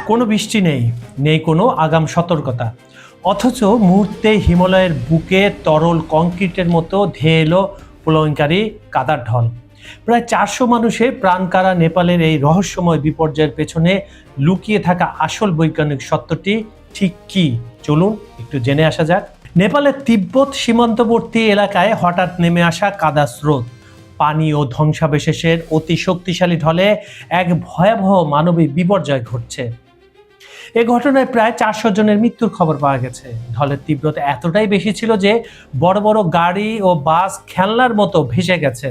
কোনো বৃষ্টি নেই, নেই কোনো আগাম সতর্কতা, অথচ মুহূর্তে হিমালয়ের বুকে তরল কংক্রিটের মতো ধেয়ে এলো প্রলয়ঙ্কারী কাদার ঢল। প্রায় 400 মানুষের প্রাণ কাড়া নেপালের এই রহস্যময় বিপর্যয়ের পেছনে লুকিয়ে থাকা আসল বৈজ্ঞানিক সত্যটি ঠিক কি, চলুন একটু জেনে আসা যাক। নেপালের তিব্বত সীমান্তবর্তী এলাকায় হঠাৎ নেমে আসা কাদা স্রোত, পানি ও ধ্বংসাবশেষের অতি শক্তিশালী ঢলে এক ভয়াবহ মানবিক বিপর্যয় ঘটছে। এ ঘটনায় প্রায় 400 জনের মৃত্যুর খবর পাওয়া গেছে। ঢলের তীব্রতা এতটাই বেশি ছিল যে বড় বড় গাড়ি ও বাস খেলনার মতো ভেসে গেছে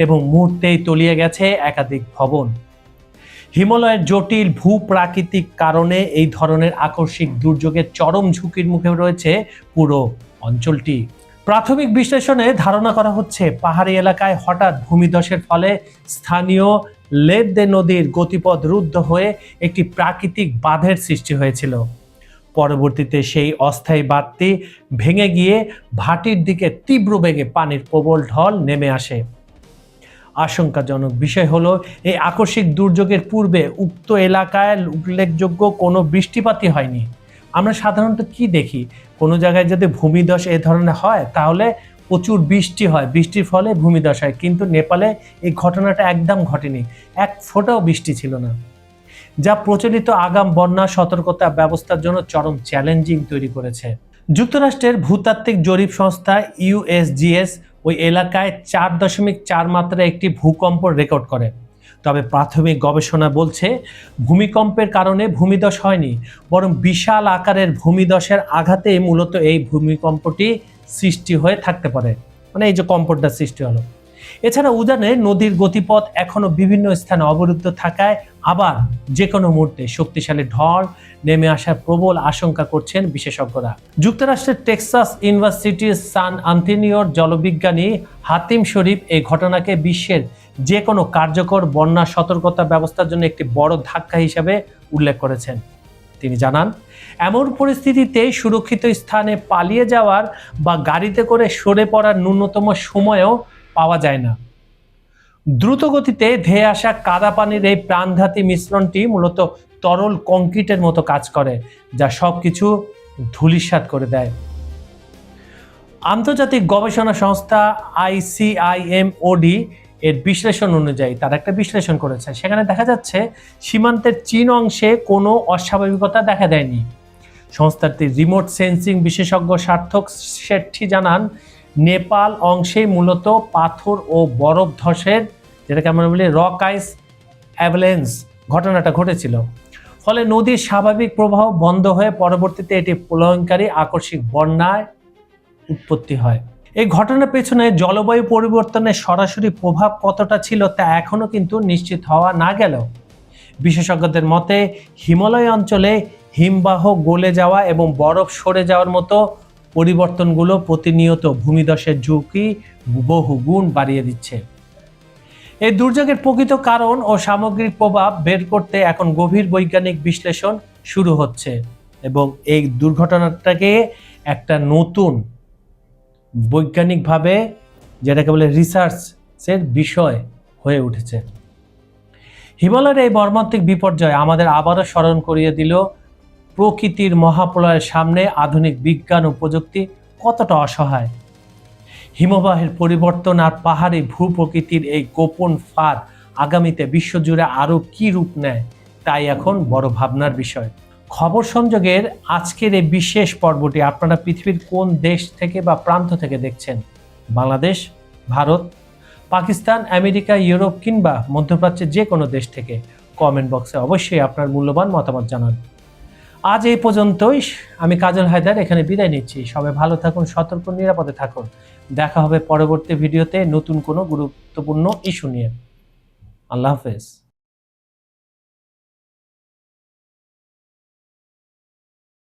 এবং মুহূর্তেই তলিয়ে গেছে একাধিক ভবন। হিমালয়ের জটিল ভূপ্রাকৃতিক কারণে এই ধরনের আকস্মিক দুর্যোগের চরম ঝুঁকির মুখে রয়েছে পুরো অঞ্চলটি। প্রাথমিক বিশ্লেষণে ধারণা করা হচ্ছে পাহাড়ি এলাকায় হঠাৎ ভূমিধসের ফলে স্থানীয় লেদ্দে নদীর গতিপথ রুদ্ধ হয়ে একটি প্রাকৃতিক বাঁধের সৃষ্টি হয়েছিল। পরবর্তীতে সেই অস্থায়ী বাঁধটি ভেঙে গিয়ে ভাটির দিকে তীব্র বেগে পানির প্রবল ঢল নেমে আসে। আশঙ্কাজনক বিষয় হলো এই আকস্মিক দুর্যোগের পূর্বে উক্ত এলাকায় উল্লেখযোগ্য কোনো বৃষ্টিপাতই হয়নি। আমরা সাধারণত কি দেখি, কোনো জায়গায় যদি ভূমিধস এ ধরনের হয় তাহলে প্রচুর বৃষ্টি হয়, বৃষ্টির ফলে ভূমিধস হয়, কিন্তু নেপালে এই ঘটনাটা একদম ঘটেনি। এক ফোঁটাও বৃষ্টি ছিল না, যা প্রচলিত আগাম বন্যা সতর্কতা ব্যবস্থার জন্য চরম চ্যালেঞ্জিং তৈরি করেছে। যুক্তরাষ্ট্রের ভূতাত্ত্বিক জরিপ সংস্থা ইউএসজিএস ওই এলাকায় 4.4 মাত্রায় একটি ভূকম্প রেকর্ড করে। তবে প্রাথমিক গবেষণা বলছে ভূমিকম্পের কারণে ভূমিধস হয়নি, বরং বিশাল আকারের ভূমিধসের আঘাতে মূলত এই ভূমিকম্পটি সৃষ্টি হয়ে থাকতে পারে, মানে এই যে কম্পনটা সৃষ্টি হলো। এছাড়া উজানে নদীর গতিপথ এখনো বিভিন্ন স্থানে অবরুদ্ধ থাকায় আবার যে কোনো মুহূর্তে শক্তিশালী ঢল নেমে আসার প্রবল আশঙ্কা করছেন বিশেষজ্ঞরা। যুক্তরাষ্ট্রের টেক্সাস ইউনিভার্সিটির সান আন্তোনিওর জলবিজ্ঞানী হাতিম শরীফ এই ঘটনাকে বিশ্বের যে কোনো কার্যকর বন্যা সতর্কতা ব্যবস্থার জন্য একটি বড় ধাক্কা হিসেবে উল্লেখ করেছেন। তিনি জানান, এমন পরিস্থিতিতে সুরক্ষিত স্থানে পালিয়ে যাওয়ার বা গাড়িতে করে সরে পড়ার ন্যূনতম সময়ও পাওয়া যায় না। দ্রুত গতিতে ধেয়ে আসা কাদা পানির এই প্রাণঘাতী মিশ্রণটি মূলত তরল কংক্রিটের মতো কাজ করে, যা সবকিছু ধূলিসাৎ করে দেয়। আন্তর্জাতিক গবেষণা সংস্থা ICIMOD এর বিশ্লেষণ অনুযায়ী তারা একটা বিশ্লেষণ করেছে, সেখানে দেখা যাচ্ছে সীমান্তের চীন অংশে কোনো অস্বাভাবিকতা দেখা দেয়নি। সংস্থাটির রিমোট সেন্সিং বিশেষজ্ঞ সার্থক শেট্টি জানান, নেপাল অংশে মূলত পাথর ও বরফ ধসের, যেটাকে আমরা বলি রক আইস অ্যাভালেন্স ঘটনাটা ঘটেছিল। ফলে নদীর স্বাভাবিক প্রবাহ বন্ধ হয়ে পরবর্তীতে এটি প্রলয়ঙ্কারী আকস্মিক বন্যায় উৎপত্তি হয়। এই ঘটনার পেছনে জলবায়ু পরিবর্তনের সরাসরি প্রভাব কতটা ছিল তা এখনো কিন্তু নিশ্চিত হওয়া না গেলেও বিশেষজ্ঞদের মতে হিমালয় অঞ্চলে হিমবাহ গলে যাওয়া এবং বরফ সরে যাওয়ার মতো পরিবর্তনগুলো প্রতিনিয়ত ভূমিধসের ঝুঁকি বহু গুণ বাড়িয়ে দিচ্ছে। এই দুর্যোগের প্রকৃত কারণ ও সামগ্রিক প্রভাব বের করতে এখন গভীর বৈজ্ঞানিক বিশ্লেষণ শুরু হচ্ছে এবং এই দুর্ঘটনাটাকে একটা নতুন বৈজ্ঞানিকভাবে, যেটাকে বলে রিসার্চের বিষয় হয়ে উঠেছে। হিমালয়ের এই মর্মান্তিক বিপর্যয় আমাদের আবারও স্মরণ করিয়ে দিল প্রকৃতির মহাপ্রলয়ের সামনে আধুনিক বিজ্ঞান ও প্রযুক্তি কতটা অসহায়। হিমবাহের পরিবর্তন আর পাহাড়ি ভূপ্রকৃতির এই গোপন ফাঁদ আগামীতে বিশ্বজুড়ে আরও কী রূপ নেয় তাই এখন বড় ভাবনার বিষয়। খবর সংযোগের আজকের এই বিশেষ পর্বটি আপনারা পৃথিবীর কোন দেশ থেকে বা প্রান্ত থেকে দেখছেন? বাংলাদেশ, ভারত, পাকিস্তান, আমেরিকা, ইউরোপ কিংবা মধ্যপ্রাচ্যের যে কোনো দেশ থেকে কমেন্ট বক্সে অবশ্যই আপনার মূল্যবান মতামত জানান। আজ এই পর্যন্তই। আমি কাজল হায়দার এখানে বিদায় নিচ্ছি। সবাই ভালো থাকুন, সতর্ক, নিরাপদে থাকুন। দেখা হবে পরবর্তী ভিডিওতে নতুন কোনো গুরুত্বপূর্ণ ইস্যু নিয়ে। আল্লাহ হাফেজ।